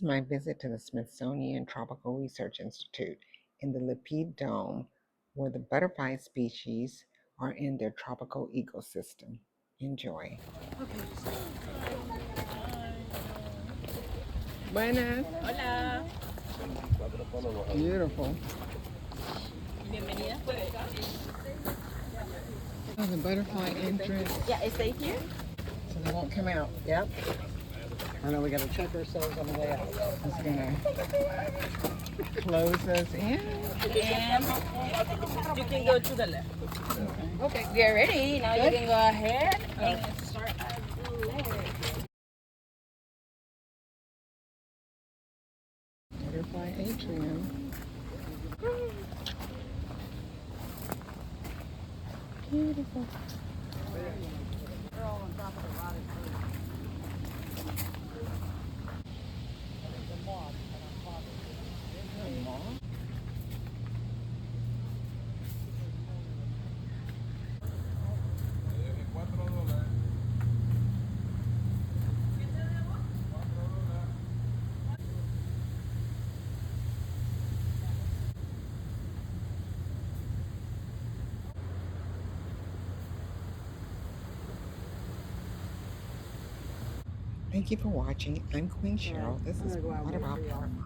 My visit to the Smithsonian Tropical Research Institute in the Lapid Dome, where the butterfly species are in their tropical ecosystem. Enjoy. Buenas. Hola, Beautiful. bienvenida. Oh, the butterfly entrance, Yeah, stay here. so they won't come out. Yep. I know we got to check ourselves on the way out. It's gonna close us in. And you can go to the left. Okay, get ready. Now you can go ahead and start at the left. Butterfly atrium. Beautiful. They're all on top of the rotted tree. The moth and on top of it. Thank you for watching. I'm Queen Cheryl. This I'm is gonna go out What and wait About for y'all. Panama?